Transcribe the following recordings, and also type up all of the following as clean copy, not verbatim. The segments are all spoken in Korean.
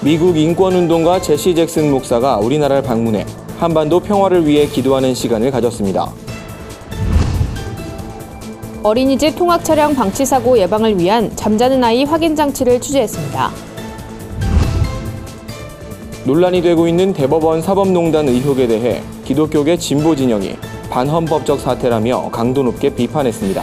미국 인권운동가 제시 잭슨 목사가 우리나라를 방문해 한반도 평화를 위해 기도하는 시간을 가졌습니다. 어린이집 통학 차량 방치 사고 예방을 위한 잠자는 아이 확인 장치를 추진했습니다. 논란이 되고 있는 대법원 사법농단 의혹에 대해 기독교계 진보 진영이 반헌법적 사태라며 강도 높게 비판했습니다.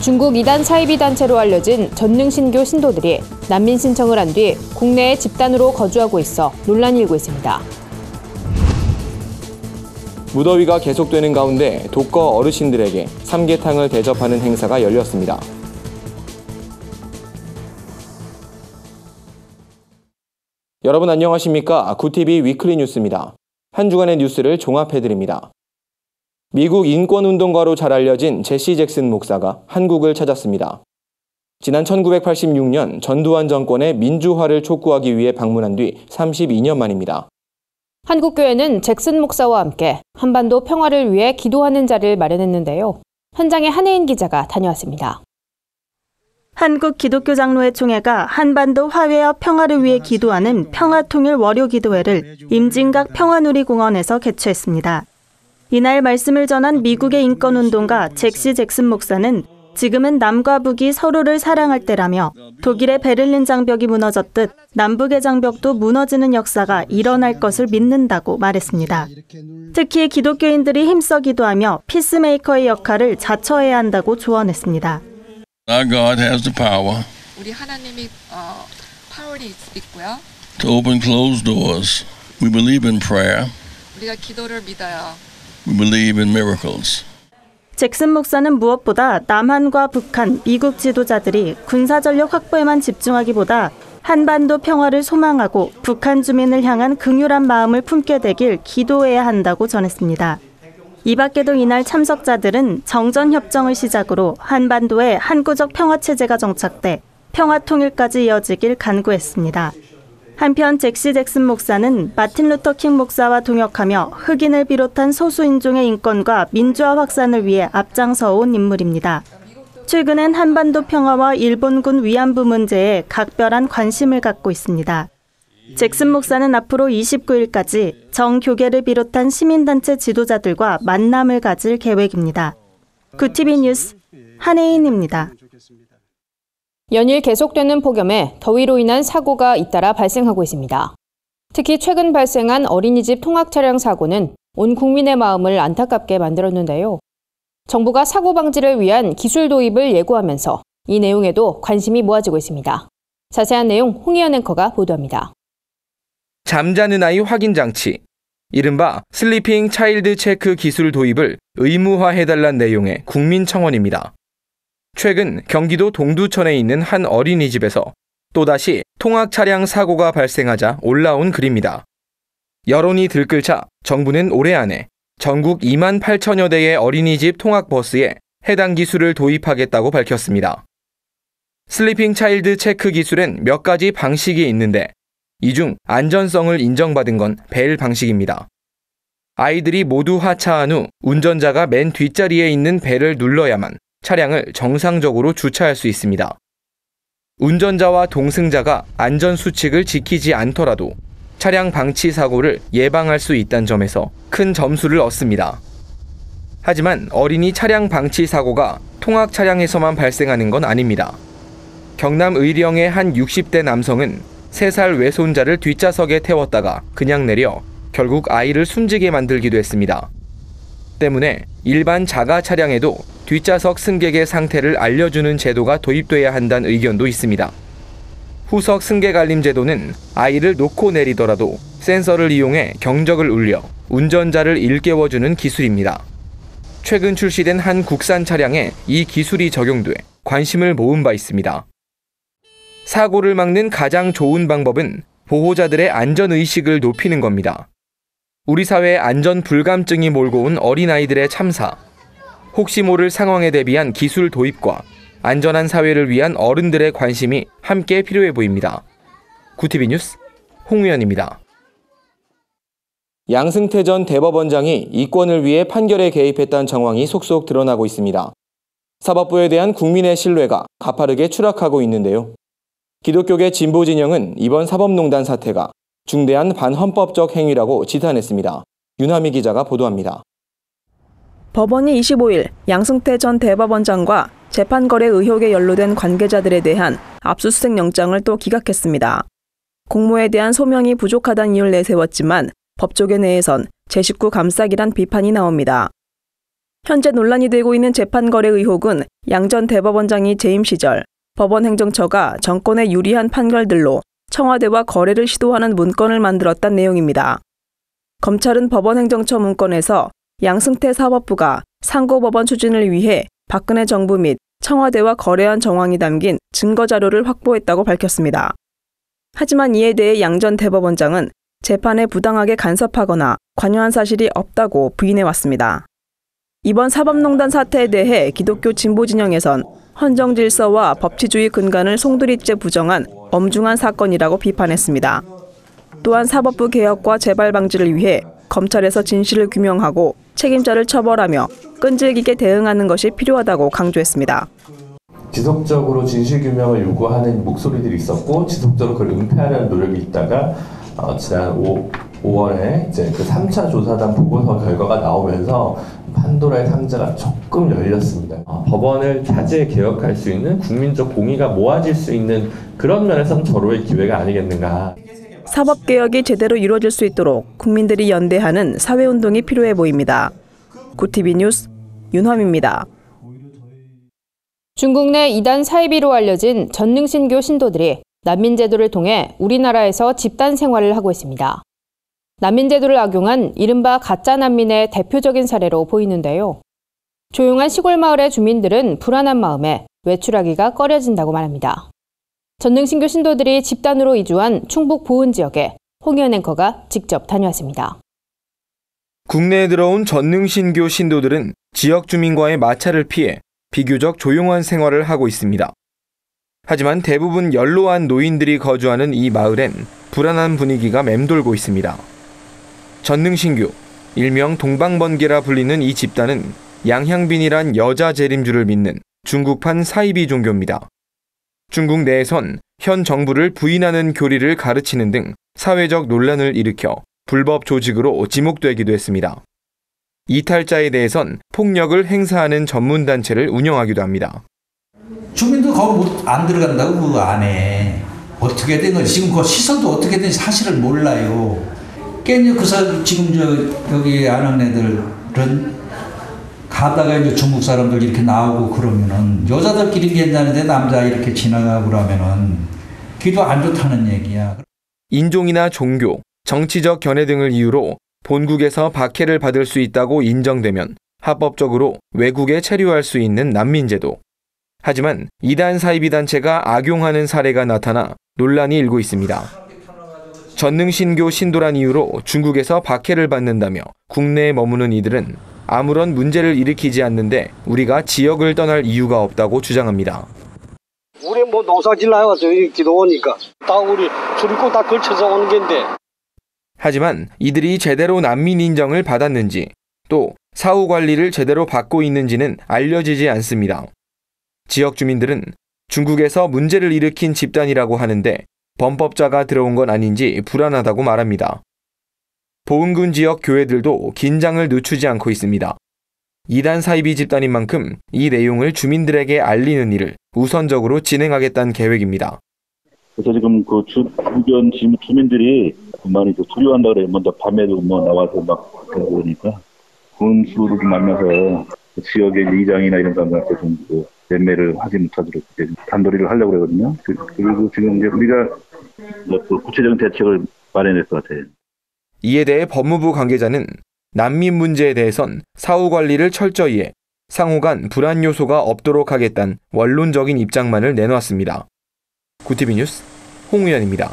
중국 이단 사이비 단체로 알려진 전능신교 신도들이 난민 신청을 한 뒤 국내에 집단으로 거주하고 있어 논란이 일고 있습니다. 무더위가 계속되는 가운데 독거 어르신들에게 삼계탕을 대접하는 행사가 열렸습니다. 여러분 안녕하십니까? 구티비 위클리 뉴스입니다. 한 주간의 뉴스를 종합해드립니다. 미국 인권운동가로 잘 알려진 제시 잭슨 목사가 한국을 찾았습니다. 지난 1986년 전두환 정권의 민주화를 촉구하기 위해 방문한 뒤 32년 만입니다. 한국교회는 잭슨 목사와 함께 한반도 평화를 위해 기도하는 자리를 마련했는데요. 현장에 한혜인 기자가 다녀왔습니다. 한국기독교장로회총회가 한반도 화해와 평화를 위해 기도하는 평화통일 월요기도회를 임진각 평화누리공원에서 개최했습니다. 이날 말씀을 전한 미국의 인권운동가 제시 잭슨 목사는 지금은 남과 북이 서로를 사랑할 때라며 독일의 베를린 장벽이 무너졌듯 남북의 장벽도 무너지는 역사가 일어날 것을 믿는다고 말했습니다. 특히 기독교인들이 힘써 기도하며 피스메이커의 역할을 자처해야 한다고 조언했습니다. Our God has the power 우리 하나님이 파워가 있고요. to open closed doors. We believe in prayer. 우리가 기도를 믿어요. We believe in miracles. 잭슨 목사는 무엇보다 남한과 북한, 미국 지도자들이 군사전력 확보에만 집중하기보다 한반도 평화를 소망하고 북한 주민을 향한 긍휼한 마음을 품게 되길 기도해야 한다고 전했습니다. 이 밖에도 이날 참석자들은 정전협정을 시작으로 한반도에 항구적 평화체제가 정착돼 평화통일까지 이어지길 간구했습니다. 한편 제시 잭슨 목사는 마틴 루터 킹 목사와 동역하며 흑인을 비롯한 소수인종의 인권과 민주화 확산을 위해 앞장서온 인물입니다. 최근엔 한반도 평화와 일본군 위안부 문제에 각별한 관심을 갖고 있습니다. 잭슨 목사는 앞으로 29일까지 정교계를 비롯한 시민단체 지도자들과 만남을 가질 계획입니다. 구티비 뉴스 한혜인입니다. 연일 계속되는 폭염에 더위로 인한 사고가 잇따라 발생하고 있습니다. 특히 최근 발생한 어린이집 통학 차량 사고는 온 국민의 마음을 안타깝게 만들었는데요. 정부가 사고 방지를 위한 기술 도입을 예고하면서 이 내용에도 관심이 모아지고 있습니다. 자세한 내용 홍희연 앵커가 보도합니다. 잠자는 아이 확인 장치, 이른바 슬리핑 차일드 체크 기술 도입을 의무화해달란 내용의 국민청원입니다. 최근 경기도 동두천에 있는 한 어린이집에서 또다시 통학 차량 사고가 발생하자 올라온 글입니다. 여론이 들끓자 정부는 올해 안에 전국 2만 8천여 대의 어린이집 통학버스에 해당 기술을 도입하겠다고 밝혔습니다. 슬리핑 차일드 체크 기술엔 몇 가지 방식이 있는데 이 중 안전성을 인정받은 건 벨 방식입니다. 아이들이 모두 하차한 후 운전자가 맨 뒷자리에 있는 벨을 눌러야만 차량을 정상적으로 주차할 수 있습니다. 운전자와 동승자가 안전수칙을 지키지 않더라도 차량 방치 사고를 예방할 수 있다는 점에서 큰 점수를 얻습니다. 하지만 어린이 차량 방치 사고가 통학 차량에서만 발생하는 건 아닙니다. 경남 의령의 한 60대 남성은 3살 외손자를 뒷좌석에 태웠다가 그냥 내려 결국 아이를 숨지게 만들기도 했습니다. 때문에 일반 자가 차량에도 뒷좌석 승객의 상태를 알려주는 제도가 도입돼야 한다는 의견도 있습니다. 후석 승객알림 제도는 아이를 놓고 내리더라도 센서를 이용해 경적을 울려 운전자를 일깨워주는 기술입니다. 최근 출시된 한 국산 차량에 이 기술이 적용돼 관심을 모은 바 있습니다. 사고를 막는 가장 좋은 방법은 보호자들의 안전의식을 높이는 겁니다. 우리 사회의 안전 불감증이 몰고 온 어린아이들의 참사, 혹시 모를 상황에 대비한 기술 도입과 안전한 사회를 위한 어른들의 관심이 함께 필요해 보입니다. 구티비 뉴스 홍우연입니다. 양승태 전 대법원장이 이권을 위해 판결에 개입했다는 정황이 속속 드러나고 있습니다. 사법부에 대한 국민의 신뢰가 가파르게 추락하고 있는데요. 기독교계 진보 진영은 이번 사법농단 사태가 중대한 반헌법적 행위라고 지탄했습니다. 윤하미 기자가 보도합니다. 법원이 25일 양승태 전 대법원장과 재판 거래 의혹에 연루된 관계자들에 대한 압수수색 영장을 또 기각했습니다. 공모에 대한 소명이 부족하다는 이유를 내세웠지만 법조계 내에선 제 식구 감싸기란 비판이 나옵니다. 현재 논란이 되고 있는 재판 거래 의혹은 양 전 대법원장이 재임 시절 법원 행정처가 정권에 유리한 판결들로 청와대와 거래를 시도하는 문건을 만들었다는 내용입니다. 검찰은 법원 행정처 문건에서 양승태 사법부가 상고법원 추진을 위해 박근혜 정부 및 청와대와 거래한 정황이 담긴 증거자료를 확보했다고 밝혔습니다. 하지만 이에 대해 양 전 대법원장은 재판에 부당하게 간섭하거나 관여한 사실이 없다고 부인해왔습니다. 이번 사법농단 사태에 대해 기독교 진보 진영에선 헌정질서와 법치주의 근간을 송두리째 부정한 엄중한 사건이라고 비판했습니다. 또한 사법부 개혁과 재발 방지를 위해 검찰에서 진실을 규명하고 책임자를 처벌하며 끈질기게 대응하는 것이 필요하다고 강조했습니다. 지속적으로 진실규명을 요구하는 목소리들이 있었고 지속적으로 그걸 은폐하려는 노력이 있다가 지난 5월에 이제 그 3차 조사단 보고서 결과가 나오면서 판도라의 상자가 조금 열렸습니다. 법원을 자제 개혁할 수 있는 국민적 공의가 모아질 수 있는 그런 면에서는 절호의 기회가 아니겠는가. 사법개혁이 제대로 이루어질 수 있도록 국민들이 연대하는 사회운동이 필요해 보입니다. 구TV 뉴스 윤화미입니다. 중국 내 이단 사이비로 알려진 전능신교 신도들이 난민제도를 통해 우리나라에서 집단 생활을 하고 있습니다. 난민제도를 악용한 이른바 가짜 난민의 대표적인 사례로 보이는데요. 조용한 시골 마을의 주민들은 불안한 마음에 외출하기가 꺼려진다고 말합니다. 전능신교 신도들이 집단으로 이주한 충북 보은 지역에 홍현 앵커가 직접 다녀왔습니다. 국내에 들어온 전능신교 신도들은 지역 주민과의 마찰을 피해 비교적 조용한 생활을 하고 있습니다. 하지만 대부분 연로한 노인들이 거주하는 이 마을엔 불안한 분위기가 맴돌고 있습니다. 전능신교, 일명 동방번개라 불리는 이 집단은 양향빈이란 여자 재림주를 믿는 중국판 사이비 종교입니다. 중국 내에선 현 정부를 부인하는 교리를 가르치는 등 사회적 논란을 일으켜 불법 조직으로 지목되기도 했습니다. 이탈자에 대해선 폭력을 행사하는 전문단체를 운영하기도 합니다. 주민들 거기 안 들어간다고 그 안에 어떻게 된 건지 지금 그 시설도 어떻게 된지 사실을 몰라요. 깻잎 그 지금 여기 아는 애들은 가다가 이제 중국 사람들 이렇게 나오고 그러면은 여자들끼리 괜찮은데 남자 이렇게 지나가고 그러면은 기도 안 좋다는 얘기야. 인종이나 종교, 정치적 견해 등을 이유로 본국에서 박해를 받을 수 있다고 인정되면 합법적으로 외국에 체류할 수 있는 난민제도. 하지만 이단 사이비 단체가 악용하는 사례가 나타나 논란이 일고 있습니다. 전능신교 신도란 이유로 중국에서 박해를 받는다며 국내에 머무는 이들은 아무런 문제를 일으키지 않는데 우리가 지역을 떠날 이유가 없다고 주장합니다. 우리 뭐 농사질 나와서 기도 오니까 다 우리 출입국 다 걸쳐서 오는 건데. 하지만 이들이 제대로 난민 인정을 받았는지 또 사후 관리를 제대로 받고 있는지는 알려지지 않습니다. 지역 주민들은 중국에서 문제를 일으킨 집단이라고 하는데 범법자가 들어온 건 아닌지 불안하다고 말합니다. 보은군 지역 교회들도 긴장을 늦추지 않고 있습니다. 이단 사이비 집단인 만큼 이 내용을 주민들에게 알리는 일을 우선적으로 진행하겠다는 계획입니다. 그래서 지금 그 주변 주민들이 많이 두려워한다 그래요. 먼저 밤에도 나와서 막 그러니까 군수를 만나서 지역의 이장이나 이런 사람들한테 좀 매매를 하지 못하도록 단도리를 하려고 그러거든요. 그리고 지금 이제 우리가 구체적인 대책을 마련할 것 같아요. 이에 대해 법무부 관계자는 난민 문제에 대해선 사후 관리를 철저히 해 상호 간 불안 요소가 없도록 하겠다는 원론적인 입장만을 내놓았습니다. 구TV 뉴스 홍우연입니다.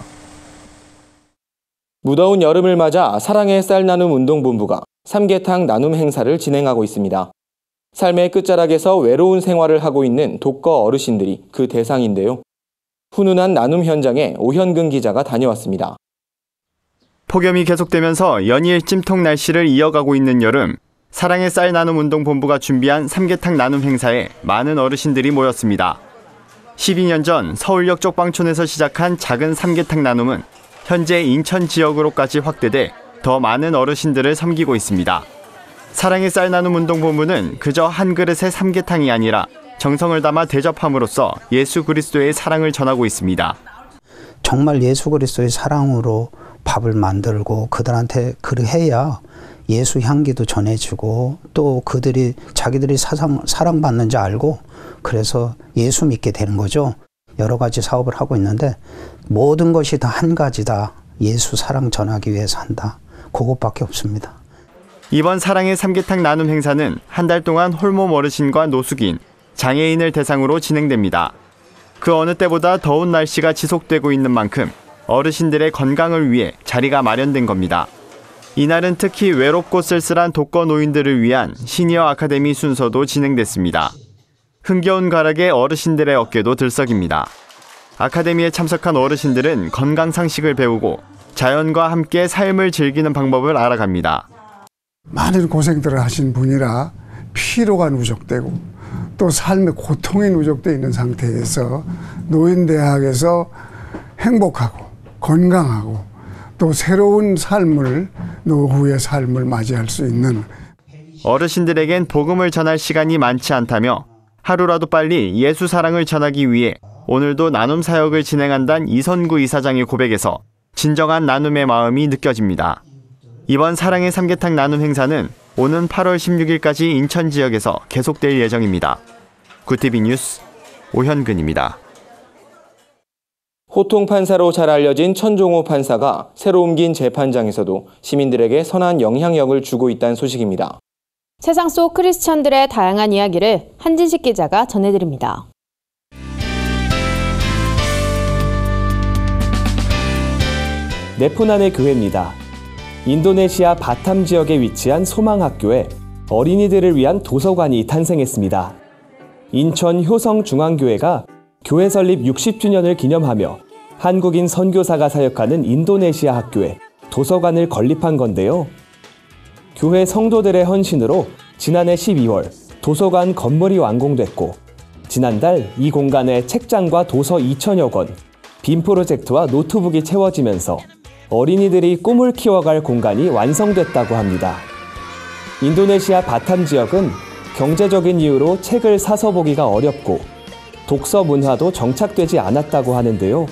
무더운 여름을 맞아 사랑의 쌀 나눔 운동본부가 삼계탕 나눔 행사를 진행하고 있습니다. 삶의 끝자락에서 외로운 생활을 하고 있는 독거 어르신들이 그 대상인데요. 훈훈한 나눔 현장에 오현근 기자가 다녀왔습니다. 폭염이 계속되면서 연일 찜통 날씨를 이어가고 있는 여름, 사랑의 쌀 나눔 운동본부가 준비한 삼계탕 나눔 행사에 많은 어르신들이 모였습니다. 12년 전 서울역 쪽방촌에서 시작한 작은 삼계탕 나눔은 현재 인천 지역으로까지 확대돼 더 많은 어르신들을 섬기고 있습니다. 사랑의 쌀 나눔 운동본부는 그저 한 그릇의 삼계탕이 아니라 정성을 담아 대접함으로써 예수 그리스도의 사랑을 전하고 있습니다. 정말 예수 그리스도의 사랑으로 밥을 만들고 그들한테 그렇게 해야 예수 향기도 전해지고 또 그들이 자기들이 사랑받는지 알고 그래서 예수 믿게 되는 거죠. 여러 가지 사업을 하고 있는데 모든 것이 다 한 가지다. 예수 사랑 전하기 위해서 한다. 그것밖에 없습니다. 이번 사랑의 삼계탕 나눔 행사는 한 달 동안 홀몸 어르신과 노숙인, 장애인을 대상으로 진행됩니다. 그 어느 때보다 더운 날씨가 지속되고 있는 만큼 어르신들의 건강을 위해 자리가 마련된 겁니다. 이날은 특히 외롭고 쓸쓸한 독거 노인들을 위한 시니어 아카데미 순서도 진행됐습니다. 흥겨운 가락에 어르신들의 어깨도 들썩입니다. 아카데미에 참석한 어르신들은 건강 상식을 배우고 자연과 함께 삶을 즐기는 방법을 알아갑니다. 많은 고생들을 하신 분이라 피로가 누적되고 또 삶의 고통이 누적되어 있는 상태에서 노인대학에서 행복하고 건강하고 또 새로운 삶을, 노후의 삶을 맞이할 수 있는 어르신들에겐 복음을 전할 시간이 많지 않다며 하루라도 빨리 예수 사랑을 전하기 위해 오늘도 나눔 사역을 진행한다는 이선구 이사장의 고백에서 진정한 나눔의 마음이 느껴집니다. 이번 사랑의 삼계탕 나눔 행사는 오는 8월 16일까지 인천 지역에서 계속될 예정입니다. 구티비 뉴스 오현근입니다. 호통 판사로 잘 알려진 천종호 판사가 새로 옮긴 재판장에서도 시민들에게 선한 영향력을 주고 있다는 소식입니다. 세상 속 크리스천들의 다양한 이야기를 한진식 기자가 전해드립니다. 네푸난의 교회입니다. 인도네시아 바탐 지역에 위치한 소망학교에 어린이들을 위한 도서관이 탄생했습니다. 인천 효성중앙교회가 교회 설립 60주년을 기념하며 한국인 선교사가 사역하는 인도네시아 학교에 도서관을 건립한 건데요. 교회 성도들의 헌신으로 지난해 12월 도서관 건물이 완공됐고 지난달 이 공간에 책장과 도서 2,000여 권, 빔 프로젝트와 노트북이 채워지면서 어린이들이 꿈을 키워갈 공간이 완성됐다고 합니다. 인도네시아 바탐 지역은 경제적인 이유로 책을 사서 보기가 어렵고 독서 문화도 정착되지 않았다고 하는데요.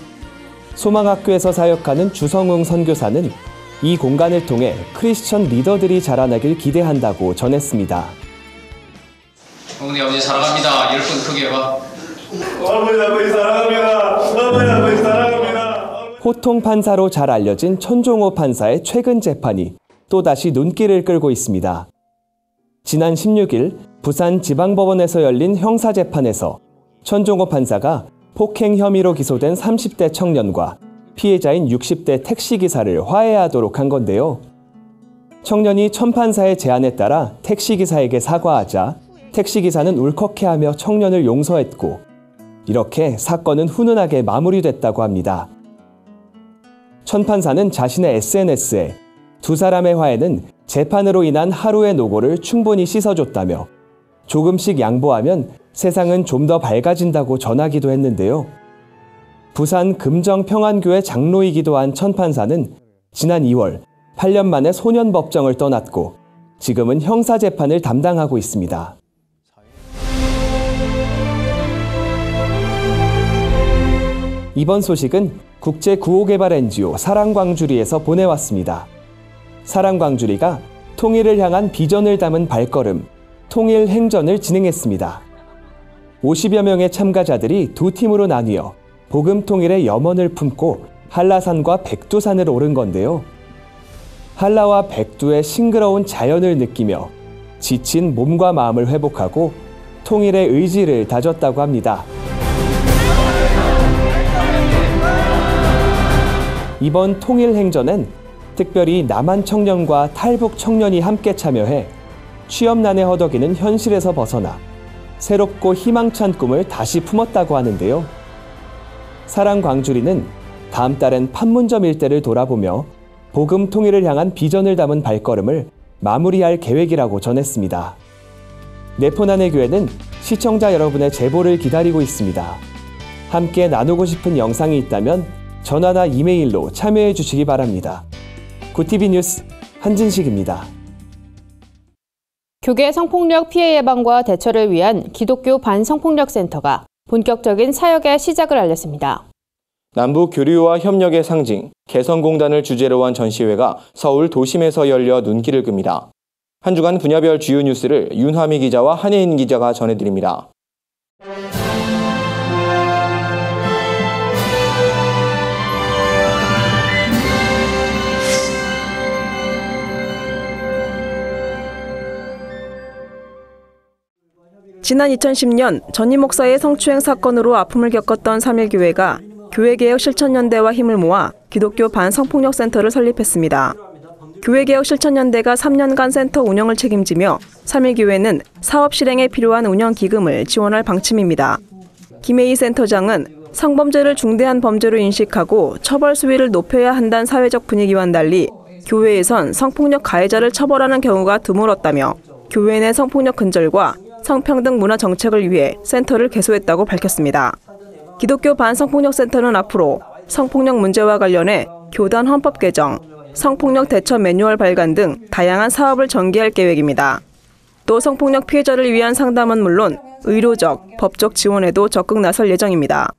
소망학교에서 사역하는 주성웅 선교사는 이 공간을 통해 크리스천 리더들이 자라나길 기대한다고 전했습니다. 어머니 아버지 사랑합니다. 10번 크게 해봐. 아버지 사랑합니다. 아버지 사랑합니다. 호통 판사로 잘 알려진 천종호 판사의 최근 재판이 또다시 눈길을 끌고 있습니다. 지난 16일 부산지방법원에서 열린 형사재판에서 천종호 판사가 폭행 혐의로 기소된 30대 청년과 피해자인 60대 택시기사를 화해하도록 한 건데요. 청년이 천 판사의 제안에 따라 택시기사에게 사과하자 택시기사는 울컥해하며 청년을 용서했고 이렇게 사건은 훈훈하게 마무리됐다고 합니다. 천 판사는 자신의 SNS에 두 사람의 화해는 재판으로 인한 하루의 노고를 충분히 씻어줬다며 조금씩 양보하면 세상은 좀 더 밝아진다고 전하기도 했는데요. 부산 금정평안교회 장로이기도 한 천 판사는 지난 2월 8년 만에 소년법정을 떠났고 지금은 형사재판을 담당하고 있습니다. 이번 소식은 국제구호개발 NGO 사랑광주리에서 보내왔습니다. 사랑광주리가 통일을 향한 비전을 담은 발걸음, 통일행전을 진행했습니다. 50여 명의 참가자들이 두 팀으로 나뉘어 복음 통일의 염원을 품고 한라산과 백두산을 오른 건데요. 한라와 백두의 싱그러운 자연을 느끼며 지친 몸과 마음을 회복하고 통일의 의지를 다졌다고 합니다. 이번 통일행전엔 특별히 남한 청년과 탈북 청년이 함께 참여해 취업난에 허덕이는 현실에서 벗어나 새롭고 희망찬 꿈을 다시 품었다고 하는데요. 사랑광주리는 다음 달엔 판문점 일대를 돌아보며 복음 통일을 향한 비전을 담은 발걸음을 마무리할 계획이라고 전했습니다. 네포난의 교회는 시청자 여러분의 제보를 기다리고 있습니다. 함께 나누고 싶은 영상이 있다면 전화나 이메일로 참여해 주시기 바랍니다. 구티비 뉴스 한진식입니다. 교계 성폭력 피해 예방과 대처를 위한 기독교 반성폭력센터가 본격적인 사역의 시작을 알렸습니다. 남북 교류와 협력의 상징, 개성공단을 주제로 한 전시회가 서울 도심에서 열려 눈길을 끕니다. 한 주간 분야별 주요 뉴스를 윤화미 기자와 한혜인 기자가 전해드립니다. 지난 2010년 전임 목사의 성추행 사건으로 아픔을 겪었던 3.1교회가 교회개혁 실천연대와 힘을 모아 기독교 반성폭력센터를 설립했습니다. 교회개혁 실천연대가 3년간 센터 운영을 책임지며 3.1교회는 사업 실행에 필요한 운영기금을 지원할 방침입니다. 김혜희 센터장은 성범죄를 중대한 범죄로 인식하고 처벌 수위를 높여야 한다는 사회적 분위기와는 달리 교회에선 성폭력 가해자를 처벌하는 경우가 드물었다며 교회 내 성폭력 근절과 성평등 문화 정책을 위해 센터를 개소했다고 밝혔습니다. 기독교 반성폭력센터는 앞으로 성폭력 문제와 관련해 교단 헌법 개정, 성폭력 대처 매뉴얼 발간 등 다양한 사업을 전개할 계획입니다. 또 성폭력 피해자를 위한 상담은 물론 의료적, 법적 지원에도 적극 나설 예정입니다.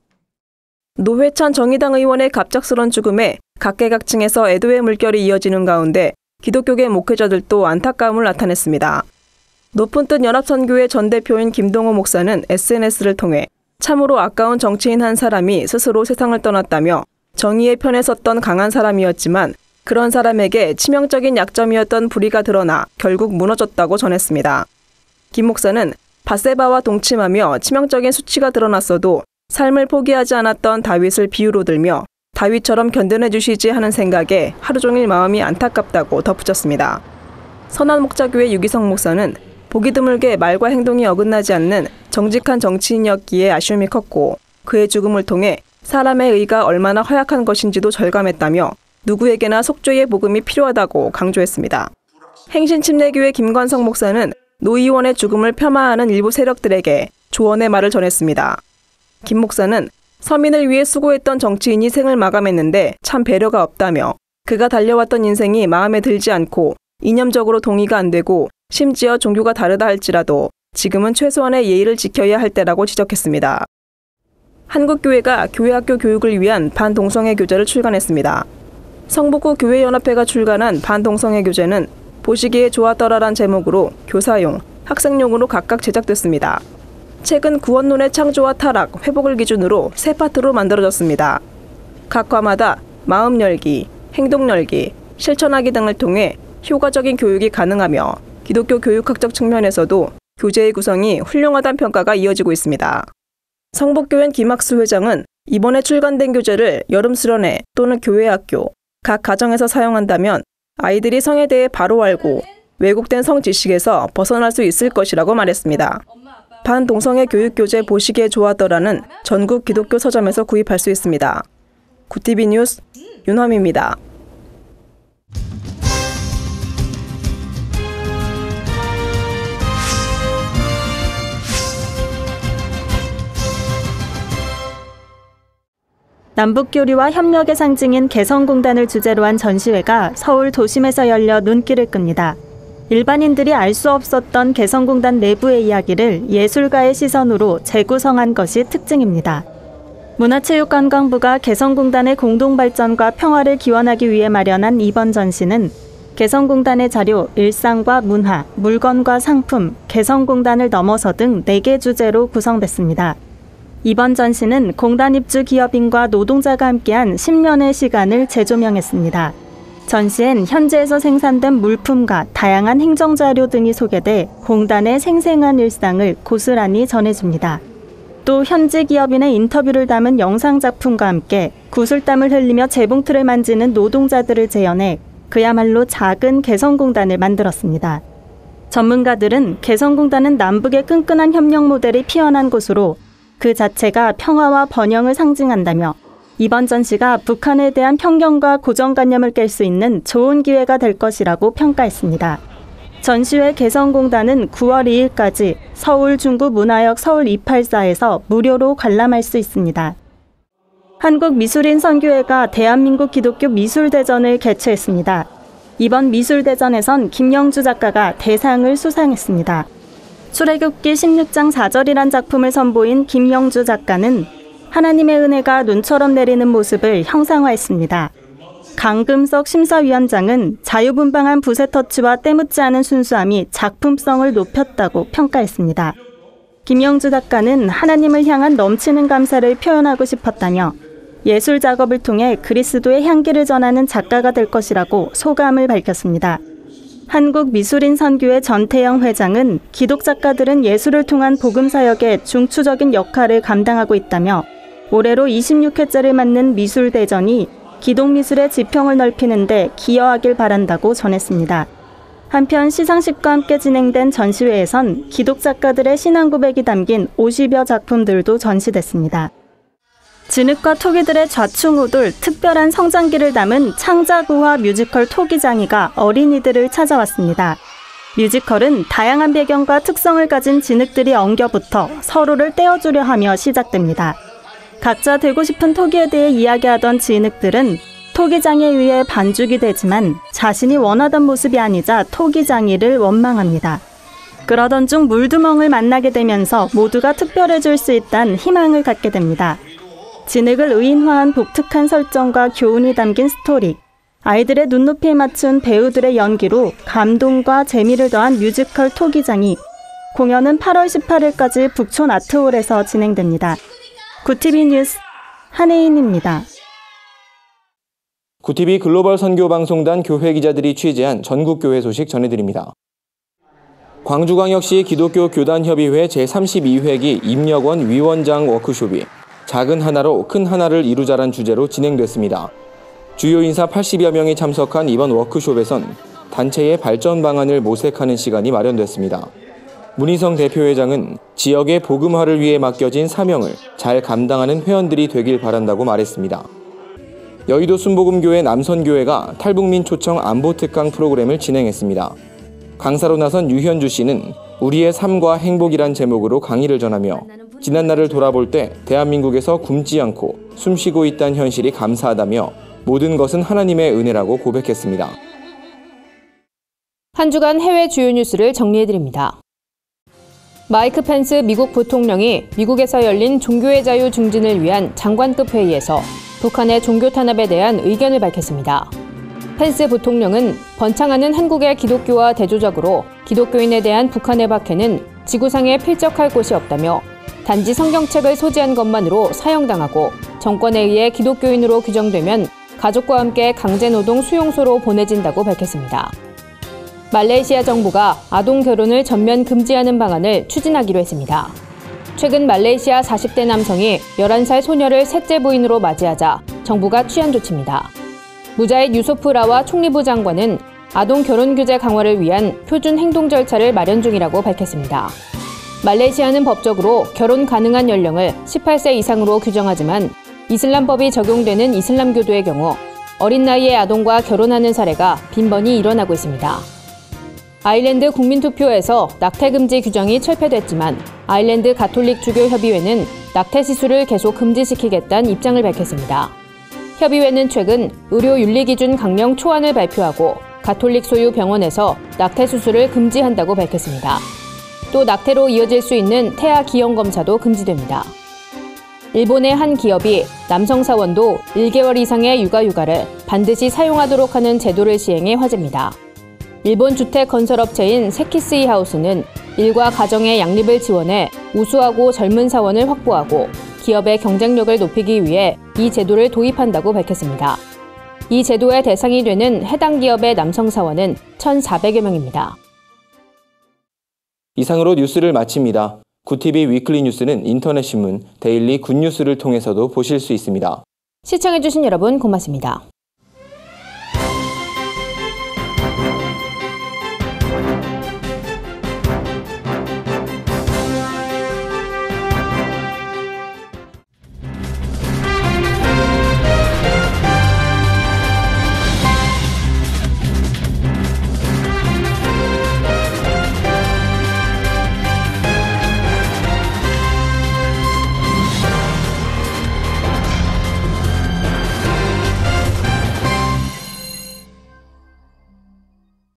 노회찬 정의당 의원의 갑작스런 죽음에 각계각층에서 애도의 물결이 이어지는 가운데 기독교계 목회자들도 안타까움을 나타냈습니다. 높은 뜻 연합선교회 전 대표인 김동호 목사는 SNS를 통해 참으로 아까운 정치인 한 사람이 스스로 세상을 떠났다며 정의의 편에 섰던 강한 사람이었지만 그런 사람에게 치명적인 약점이었던 불의가 드러나 결국 무너졌다고 전했습니다. 김 목사는 밧세바와 동침하며 치명적인 수치가 드러났어도 삶을 포기하지 않았던 다윗을 비유로 들며 다윗처럼 견뎌내 주시지 하는 생각에 하루 종일 마음이 안타깝다고 덧붙였습니다. 선한목자교회 유기성 목사는 보기 드물게 말과 행동이 어긋나지 않는 정직한 정치인이었기에 아쉬움이 컸고 그의 죽음을 통해 사람의 의가 얼마나 허약한 것인지도 절감했다며 누구에게나 속죄의 복음이 필요하다고 강조했습니다. 행신침례교회 김관성 목사는 노 의원의 죽음을 폄하하는 일부 세력들에게 조언의 말을 전했습니다. 김 목사는 서민을 위해 수고했던 정치인이 생을 마감했는데 참 배려가 없다며 그가 달려왔던 인생이 마음에 들지 않고 이념적으로 동의가 안 되고 심지어 종교가 다르다 할지라도 지금은 최소한의 예의를 지켜야 할 때라고 지적했습니다. 한국교회가 교회학교 교육을 위한 반동성애 교재를 출간했습니다. 성북구 교회연합회가 출간한 반동성애 교재는 보시기에 좋았더라란 제목으로 교사용, 학생용으로 각각 제작됐습니다. 책은 구원론의 창조와 타락, 회복을 기준으로 세 파트로 만들어졌습니다. 각 과마다 마음 열기, 행동 열기, 실천하기 등을 통해 효과적인 교육이 가능하며 기독교 교육학적 측면에서도 교재의 구성이 훌륭하다는 평가가 이어지고 있습니다. 성북교회 김학수 회장은 이번에 출간된 교재를 여름 수련회 또는 교회학교, 각 가정에서 사용한다면 아이들이 성에 대해 바로 알고 왜곡된 성 지식에서 벗어날 수 있을 것이라고 말했습니다. 반동성애 교육교재 보시기에 좋았더라는 전국 기독교 서점에서 구입할 수 있습니다. 구티비 뉴스 윤화미입니다. 남북교류와 협력의 상징인 개성공단을 주제로 한 전시회가 서울 도심에서 열려 눈길을 끕니다. 일반인들이 알 수 없었던 개성공단 내부의 이야기를 예술가의 시선으로 재구성한 것이 특징입니다. 문화체육관광부가 개성공단의 공동발전과 평화를 기원하기 위해 마련한 이번 전시는 개성공단의 자료, 일상과 문화, 물건과 상품, 개성공단을 넘어서 등 4개 주제로 구성됐습니다. 이번 전시는 공단 입주 기업인과 노동자가 함께한 10년의 시간을 재조명했습니다. 전시엔 현지에서 생산된 물품과 다양한 행정자료 등이 소개돼 공단의 생생한 일상을 고스란히 전해줍니다. 또 현지 기업인의 인터뷰를 담은 영상작품과 함께 구슬땀을 흘리며 재봉틀을 만지는 노동자들을 재현해 그야말로 작은 개성공단을 만들었습니다. 전문가들은 개성공단은 남북의 끈끈한 협력 모델이 피어난 곳으로 그 자체가 평화와 번영을 상징한다며 이번 전시가 북한에 대한 편견과 고정관념을 깰 수 있는 좋은 기회가 될 것이라고 평가했습니다. 전시회 개성공단은 9월 2일까지 서울 중구 문화역 서울 284에서 무료로 관람할 수 있습니다. 한국미술인선교회가 대한민국 기독교 미술대전을 개최했습니다. 이번 미술대전에선 김영주 작가가 대상을 수상했습니다. 출애굽기 16장 4절이란 작품을 선보인 김영주 작가는 하나님의 은혜가 눈처럼 내리는 모습을 형상화했습니다. 강금석 심사위원장은 자유분방한 붓의 터치와 때묻지 않은 순수함이 작품성을 높였다고 평가했습니다. 김영주 작가는 하나님을 향한 넘치는 감사를 표현하고 싶었다며 예술 작업을 통해 그리스도의 향기를 전하는 작가가 될 것이라고 소감을 밝혔습니다. 한국미술인선교회 전태영 회장은 기독 작가들은 예술을 통한 복음사역에 중추적인 역할을 감당하고 있다며 올해로 26회째를 맞는 미술대전이 기독미술의 지평을 넓히는 데 기여하길 바란다고 전했습니다. 한편 시상식과 함께 진행된 전시회에선 기독 작가들의 신앙 고백이 담긴 50여 작품들도 전시됐습니다. 진흙과 토기들의 좌충우돌, 특별한 성장기를 담은 창작우화 뮤지컬 토기장이가 어린이들을 찾아왔습니다. 뮤지컬은 다양한 배경과 특성을 가진 진흙들이 엉겨붙어 서로를 떼어주려 하며 시작됩니다. 각자 되고 싶은 토기에 대해 이야기하던 진흙들은 토기장에 의해 반죽이 되지만 자신이 원하던 모습이 아니자 토기장이를 원망합니다. 그러던 중 물두멍을 만나게 되면서 모두가 특별해질 수 있다는 희망을 갖게 됩니다. 진흙을 의인화한 독특한 설정과 교훈이 담긴 스토리, 아이들의 눈높이에 맞춘 배우들의 연기로 감동과 재미를 더한 뮤지컬 토기장이 공연은 8월 18일까지 북촌 아트홀에서 진행됩니다. 구티비 뉴스 한혜인입니다. 구티비 글로벌 선교방송단 교회 기자들이 취재한 전국교회 소식 전해드립니다. 광주광역시 기독교 교단협의회 제32회기 임력원 위원장 워크숍이 작은 하나로 큰 하나를 이루자란 주제로 진행됐습니다. 주요 인사 80여 명이 참석한 이번 워크숍에선 단체의 발전 방안을 모색하는 시간이 마련됐습니다. 문희성 대표회장은 지역의 복음화를 위해 맡겨진 사명을 잘 감당하는 회원들이 되길 바란다고 말했습니다. 여의도 순복음교회 남선교회가 탈북민 초청 안보 특강 프로그램을 진행했습니다. 강사로 나선 유현주 씨는 우리의 삶과 행복이란 제목으로 강의를 전하며 지난날을 돌아볼 때 대한민국에서 굶지 않고 숨쉬고 있다는 현실이 감사하다며 모든 것은 하나님의 은혜라고 고백했습니다. 한 주간 해외 주요 뉴스를 정리해드립니다. 마이크 펜스 미국 부통령이 미국에서 열린 종교의 자유 증진을 위한 장관급 회의에서 북한의 종교 탄압에 대한 의견을 밝혔습니다. 펜스 부통령은 번창하는 한국의 기독교와 대조적으로 기독교인에 대한 북한의 박해는 지구상에 필적할 곳이 없다며 단지 성경책을 소지한 것만으로 사형당하고 정권에 의해 기독교인으로 규정되면 가족과 함께 강제노동 수용소로 보내진다고 밝혔습니다. 말레이시아 정부가 아동 결혼을 전면 금지하는 방안을 추진하기로 했습니다. 최근 말레이시아 40대 남성이 11살 소녀를 셋째 부인으로 맞이하자 정부가 취한 조치입니다. 무자잇 유소프라와 총리부 장관은 아동 결혼 규제 강화를 위한 표준 행동 절차를 마련 중이라고 밝혔습니다. 말레이시아는 법적으로 결혼 가능한 연령을 18세 이상으로 규정하지만 이슬람법이 적용되는 이슬람교도의 경우 어린 나이에 아동과 결혼하는 사례가 빈번히 일어나고 있습니다. 아일랜드 국민투표에서 낙태 금지 규정이 철폐됐지만 아일랜드 가톨릭 주교협의회는 낙태 시술을 계속 금지시키겠다는 입장을 밝혔습니다. 협의회는 최근 의료 윤리 기준 강령 초안을 발표하고 가톨릭 소유 병원에서 낙태 수술을 금지한다고 밝혔습니다. 또 낙태로 이어질 수 있는 태아 기형 검사도 금지됩니다. 일본의 한 기업이 남성 사원도 1개월 이상의 육아휴가를 반드시 사용하도록 하는 제도를 시행해 화제입니다. 일본 주택 건설업체인 세키스이 하우스는 일과 가정의 양립을 지원해 우수하고 젊은 사원을 확보하고 기업의 경쟁력을 높이기 위해 이 제도를 도입한다고 밝혔습니다. 이 제도의 대상이 되는 해당 기업의 남성 사원은 1,400여 명입니다. 이상으로 뉴스를 마칩니다. 구티비 위클리 뉴스는 인터넷 신문 데일리 굿뉴스를 통해서도 보실 수 있습니다. 시청해주신 여러분 고맙습니다.